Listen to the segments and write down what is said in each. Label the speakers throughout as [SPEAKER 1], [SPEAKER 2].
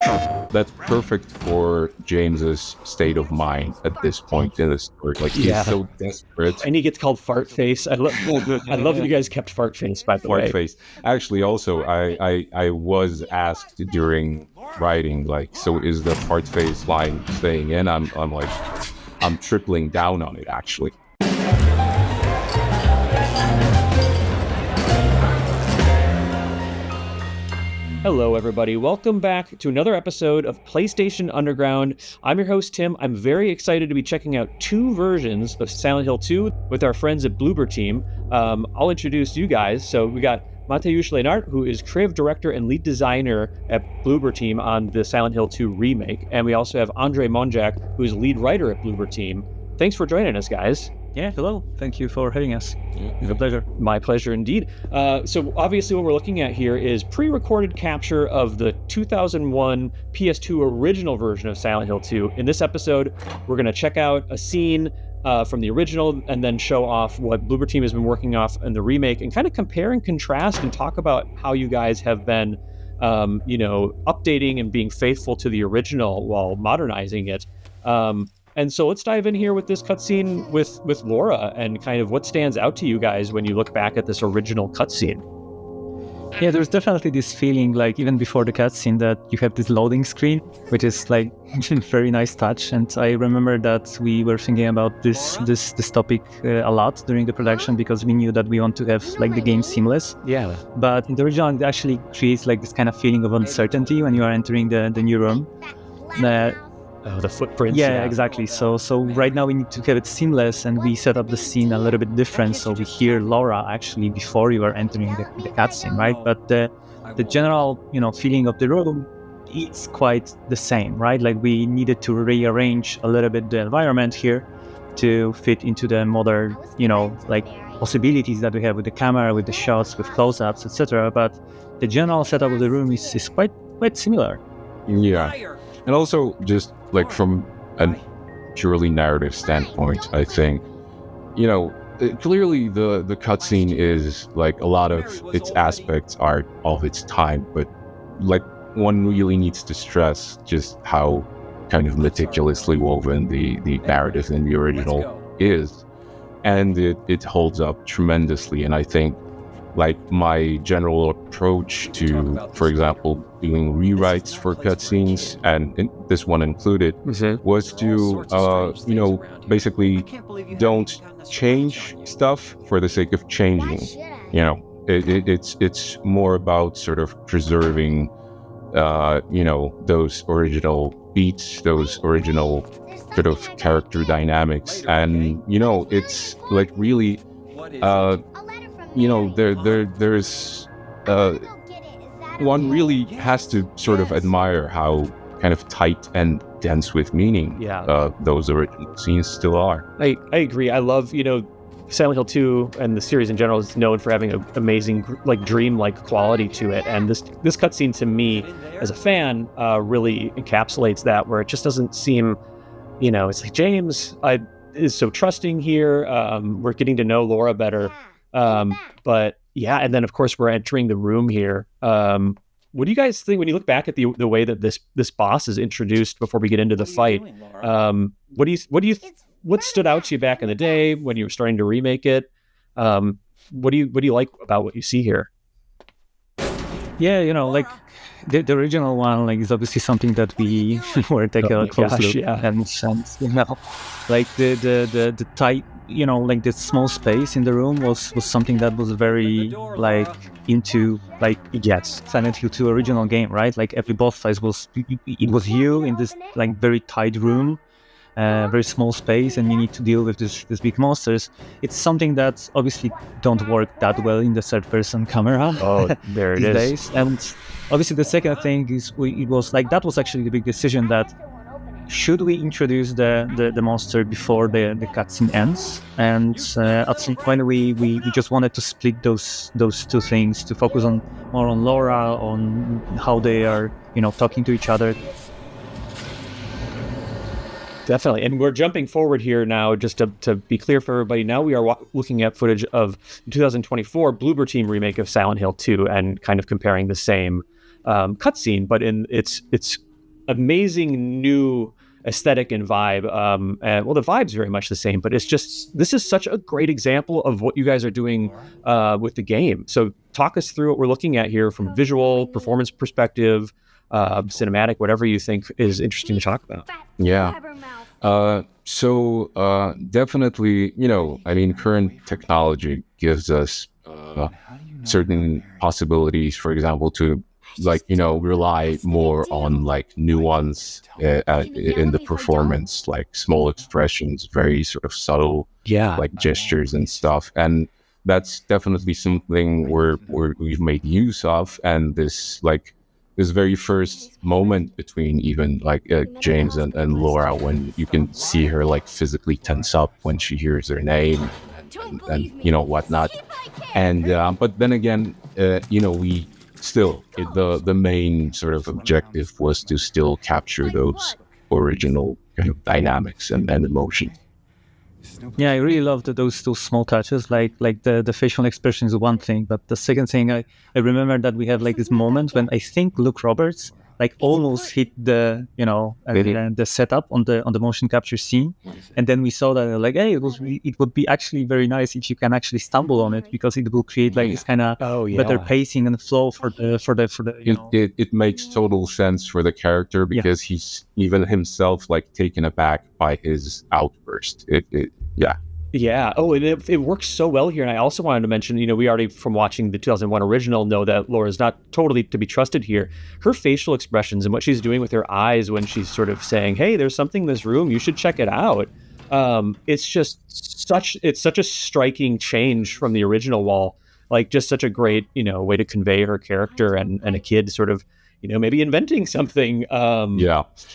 [SPEAKER 1] That's perfect for James's state of mind at this point in the story. Like he's so desperate.
[SPEAKER 2] And he gets called Fart Face. I love that you guys kept Fart Face, by the way.
[SPEAKER 1] Fart Face. Actually, also, I was asked during writing, like, so is the Fart Face line staying in? I'm like, I'm tripling down on it, actually.
[SPEAKER 2] Hello, everybody. Welcome back to another episode of PlayStation Underground. I'm your host, Tim. I'm very excited to be checking out two versions of Silent Hill 2 with our friends at Bloober Team. I'll introduce you guys. So we got Mateusz Leinart, who is creative director and lead designer at Bloober Team on the Silent Hill 2 remake. And we also have Andrzej Monjak, who is lead writer at Bloober Team. Thanks for joining us, guys.
[SPEAKER 3] Yeah, hello. Thank you for having us. It's a pleasure.
[SPEAKER 2] My pleasure indeed. So obviously what we're looking at here is pre-recorded capture of the 2001 PS2 original version of Silent Hill 2. In this episode, we're going to check out a scene from the original and then show off what Bloober Team has been working off in the remake and kind of compare and contrast and talk about how you guys have been, updating and being faithful to the original while modernizing it. And so let's dive in here with this cutscene with Laura and kind of what stands out to you guys when you look back at this original cutscene.
[SPEAKER 3] Yeah, there's definitely this feeling, like even before the cutscene, that you have this loading screen, which is like very nice touch. And I remember that we were thinking about this topic a lot during the production because we knew that we want to have like the game seamless.
[SPEAKER 2] Yeah.
[SPEAKER 3] But in the original, it actually creates like this kind of feeling of uncertainty when you are entering the new room.
[SPEAKER 2] The footprints.
[SPEAKER 3] Yeah, exactly. So right now we need to have it seamless, and we set up the scene a little bit different. So we hear Laura actually before you are entering the cutscene, right? But the general feeling of the room is quite the same, right? Like we needed to rearrange a little bit the environment here to fit into the modern, like possibilities that we have with the camera, with the shots, with close-ups, etc. But the general setup of the room is quite similar.
[SPEAKER 1] Yeah. And also, just like from a purely narrative standpoint, I think, clearly the cutscene is like a lot of its aspects are of its time, but like one really needs to stress just how kind of meticulously woven the narrative in the original is. And it holds up tremendously. And I think like my general approach to, for example, doing rewrites for cutscenes, and this one included, was to, basically don't change stuff for the sake of changing. It's more about sort of preserving, those original beats, those original sort of character dynamics, and it's like really. There's one really has to sort of admire how kind of tight and dense with meaning those original scenes still are.
[SPEAKER 2] I agree. I love, Silent Hill 2 and the series in general is known for having an amazing, like dream-like quality to it. And this cutscene to me, as a fan, really encapsulates that, where it just doesn't seem, it's like James is so trusting here. We're getting to know Laura better. But yeah, and then of course we're entering the room here. What do you guys think when you look back at the way that this boss is introduced before we get into the fight? What stood out to you back in the day when you were starting to remake it? What do you like about what you see here?
[SPEAKER 3] Yeah, like the original one, like is obviously something that we were taking a close look, and like the tight, like the small space in the room was something that was very like into like Silent Hill 2 original game, right? Like every boss fight was you in this like very tight room, very small space, and you need to deal with these big monsters. It's something that obviously don't work that well in the third-person camera.
[SPEAKER 2] Oh, there it is.
[SPEAKER 3] Days. And obviously the second thing is it was like that was actually the big decision that should we introduce the monster before the cutscene ends? And at some point we just wanted to split those two things to focus more on Laura, on how they are talking to each other.
[SPEAKER 2] Definitely. And we're jumping forward here now, just to be clear for everybody. Now we are looking at footage of the 2024 Bloober Team remake of Silent Hill 2 and kind of comparing the same cutscene, but it's amazing new aesthetic and vibe. And well, the vibe's very much the same, but this is such a great example of what you guys are doing with the game. So talk us through what we're looking at here from visual, performance perspective, cinematic, whatever you think is interesting to talk about.
[SPEAKER 1] Yeah. So definitely, I mean, current technology gives us certain possibilities, for example, to rely more on nuance in the performance, like small expressions, very sort of subtle, gestures and stuff. And that's definitely something we've made use of. And this very first moment between even James and Laura, when you can see her physically tense up when she hears her name and whatnot. And but then again, we still, the main sort of objective was to still capture those original kind of dynamics and emotions.
[SPEAKER 3] Yeah, I really loved those small touches, like the facial expression is one thing, but the second thing, I remember that we had this moment when I think Luke Roberts almost hit the the setup on the motion capture scene, and then we saw that hey, it would be actually very nice if you can actually stumble on it, because it will create this kind of better pacing and flow for the
[SPEAKER 1] It makes total sense for the character, because he's even himself taken aback by his outburst.
[SPEAKER 2] Yeah. Oh, and it works so well here. And I also wanted to mention, we already, from watching the 2001 original, know that Laura's not totally to be trusted here. Her facial expressions and what she's doing with her eyes when she's sort of saying, hey, there's something in this room, you should check it out. It's just such a striking change from the original Wall. Just such a great, way to convey her character and a kid sort of, maybe inventing something.
[SPEAKER 1] And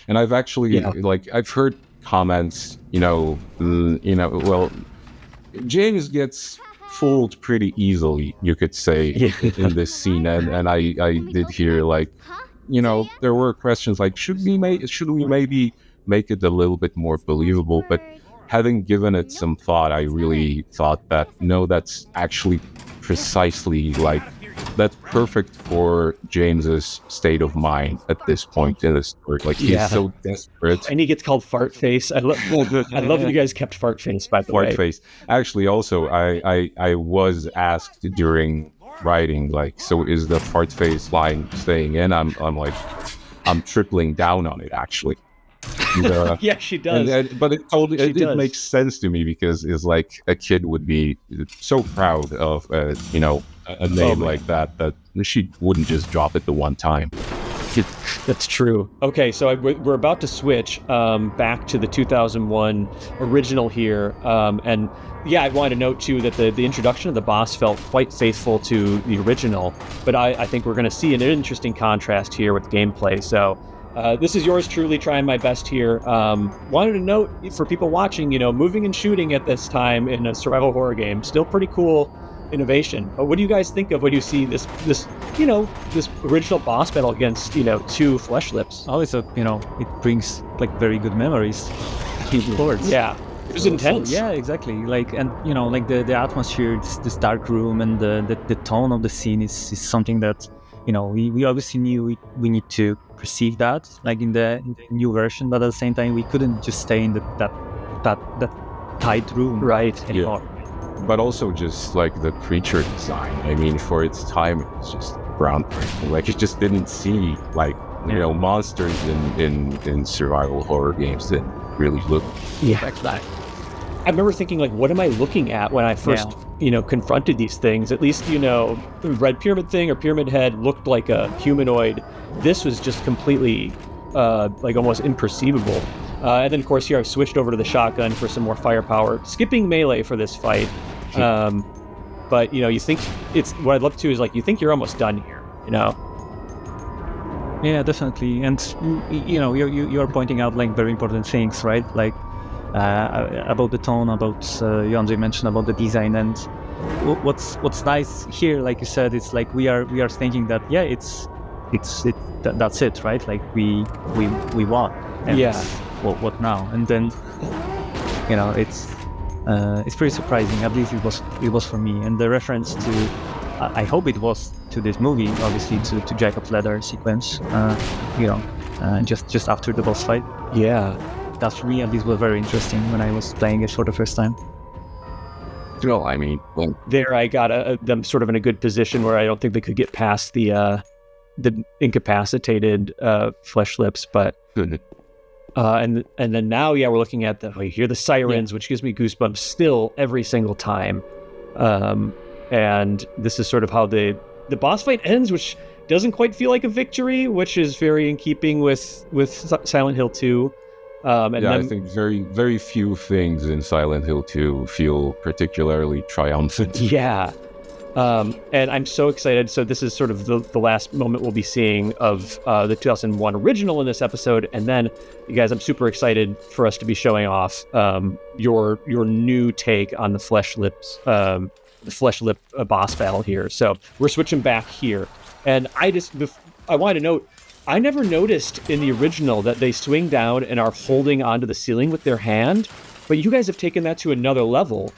[SPEAKER 1] I've actually, I've heard comments, well, James gets fooled pretty easily, you could say, in this scene, and I did hear there were questions should we maybe make it a little bit more believable? But having given it some thought, I really thought that no, that's actually precisely that's perfect for James's state of mind at this point in the story. He's so desperate,
[SPEAKER 2] and he gets called Fart Face. I love that you guys kept Fart Face, by the way.
[SPEAKER 1] Fart Face. Actually, also, I was asked during writing, so is the Fart Face line staying in? I'm tripling down on it, actually.
[SPEAKER 2] Yeah, she does.
[SPEAKER 1] But it makes sense to me, because it's a kid would be so proud of a name like that she wouldn't just drop it the one time.
[SPEAKER 2] That's true. Okay, so we're about to switch back to the 2001 original here, and I wanted to note too that the introduction of the boss felt quite faithful to the original, but I think we're going to see an interesting contrast here with gameplay. So this is yours truly, trying my best here. Wanted to note for people watching, moving and shooting at this time in a survival horror game, still pretty cool innovation. But what do you guys think of when you see this original boss battle against two flesh lips?
[SPEAKER 3] Oh, it brings very good memories. Of course.
[SPEAKER 2] Yeah, it was intense.
[SPEAKER 3] Yeah, exactly. And the atmosphere, this dark room, and the tone of the scene is something that we obviously knew we need to perceive that in the new version, but at the same time we couldn't just stay in that tight room anymore.
[SPEAKER 1] Yeah. But also just the creature design. I mean, for its time, it was just groundbreaking. It just didn't see monsters in survival horror games that really look like that.
[SPEAKER 2] I remember thinking, what am I looking at when I first, confronted these things? At least, the red pyramid thing or pyramid head looked like a humanoid. This was just completely, almost imperceivable. And then, of course, here I've switched over to the shotgun for some more firepower, skipping melee for this fight. But, you think what I'd love to is, you think you're almost done here,
[SPEAKER 3] Yeah, definitely. And, you're pointing out, very important things, right? About the tone, about, Andrzej mentioned about the design. And what's nice here, like you said, it's we are thinking that, that's it, right? We won. And what now? And then it's pretty surprising. At least it was for me. And the reference to, I hope it was to this movie, obviously to Jacob's ladder sequence. just after the boss fight.
[SPEAKER 2] Yeah.
[SPEAKER 3] That for me at least was very interesting when I was playing it for the first time.
[SPEAKER 1] Well, I mean,
[SPEAKER 2] there I got them sort of in a good position where I don't think they could get past the incapacitated flesh lips, but and then now we're looking at you hear the sirens, which gives me goosebumps still every single time, and this is sort of how the boss fight ends, which doesn't quite feel like a victory, which is very in keeping with Silent Hill 2.
[SPEAKER 1] I think very, very few things in Silent Hill 2 feel particularly triumphant.
[SPEAKER 2] Yeah. And I'm so excited. So this is sort of the last moment we'll be seeing of the 2001 original in this episode. And then, you guys, I'm super excited for us to be showing off your new take on the flesh lip boss battle here. So we're switching back here. And I wanted to note, I never noticed in the original that they swing down and are holding onto the ceiling with their hand, but you guys have taken that to another level.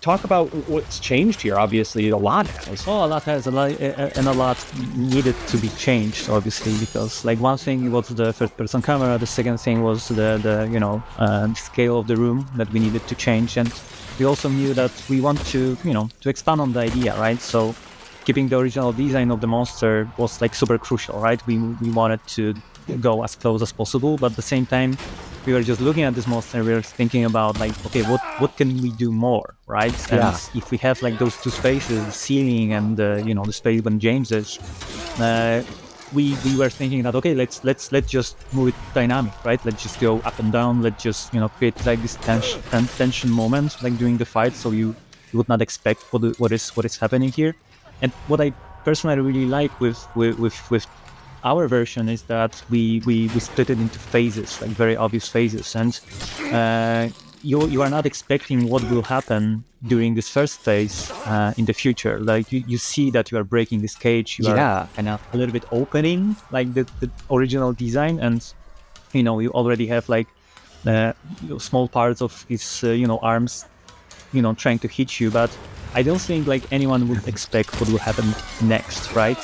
[SPEAKER 2] Talk about what's changed here. Obviously, a lot has.
[SPEAKER 3] Oh, a lot has, and a lot needed to be changed, obviously, because like one thing was the first-person camera, the second thing was the scale of the room that we needed to change, and we also knew that we want to expand on the idea, right? So keeping the original design of the monster was like super crucial, right? We wanted to go as close as possible, but at the same time, we were just looking at this monster. We were thinking about like, okay, what can we do more, right? And if we have like those two spaces, the ceiling and the space when James is, we were thinking that okay, let's just move it dynamic, right? Let's just go up and down. Let's just create like this tension moment like during the fight, so you would not expect what is happening here. And what I personally really like with our version is that we split it into phases, like very obvious phases, and you are not expecting what will happen during this first phase in the future. Like you see that you are breaking this cage, you are kind of a little bit opening like the original design, and you already have like small parts of his arms trying to hit you, but I don't think like anyone would expect what will happen next, right?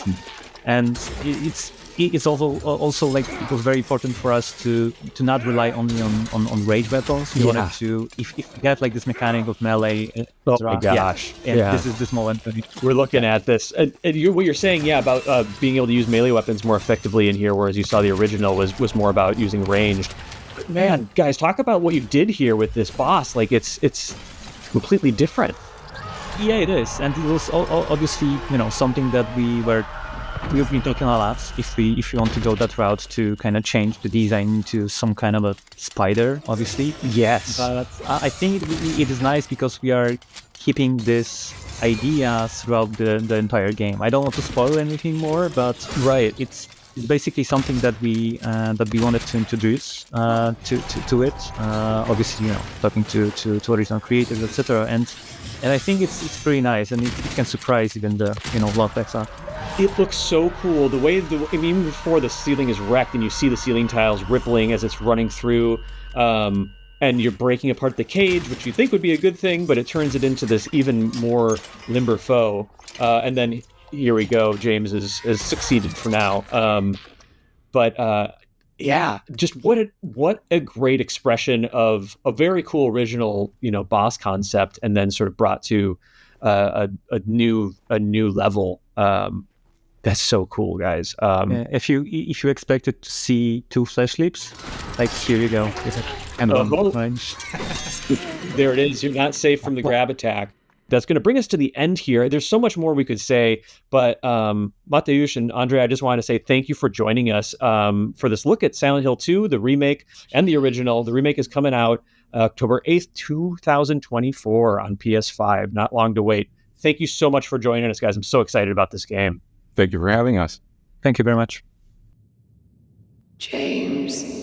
[SPEAKER 3] And it's also like it was very important for us to not rely only on rage weapons. We wanted to, if we have like this mechanic of melee.
[SPEAKER 2] Oh my gosh!
[SPEAKER 3] This is this moment.
[SPEAKER 2] We're looking at this, and what you're saying, about being able to use melee weapons more effectively in here, whereas you saw the original was more about using ranged. But man, guys, talk about what you did here with this boss. Like it's completely different.
[SPEAKER 3] Yeah, it is, and it was obviously something that we've been talking a lot. If we want to go that route to kind of change the design into some kind of a spider, obviously.
[SPEAKER 2] Yes,
[SPEAKER 3] but I think it is nice because we are keeping this idea throughout the entire game. I don't want to spoil anything more, but it's basically something that we wanted to introduce to it. Obviously, talking to original creators, etc. And I think it's pretty nice, and it can surprise even the vlog packs.
[SPEAKER 2] It looks so cool. The way even before the ceiling is wrecked, and you see the ceiling tiles rippling as it's running through, and you're breaking apart the cage, which you think would be a good thing, but it turns it into this even more limber foe. And then here we go. James has succeeded for now. Just what a great expression of a very cool original, boss concept, and then sort of brought to a new level. That's so cool, guys.
[SPEAKER 3] If you expected to see two flesh lips, like here you go.
[SPEAKER 2] There it is. You're not safe from the grab attack. That's going to bring us to the end here. There's so much more we could say, but Mateusz and Andre, I just wanted to say thank you for joining us for this look at Silent Hill 2, the remake, and the original. The remake is coming out October 8th, 2024 on PS5. Not long to wait. Thank you so much for joining us, guys. I'm so excited about this game.
[SPEAKER 1] Thank you for having us.
[SPEAKER 3] Thank you very much.
[SPEAKER 4] James.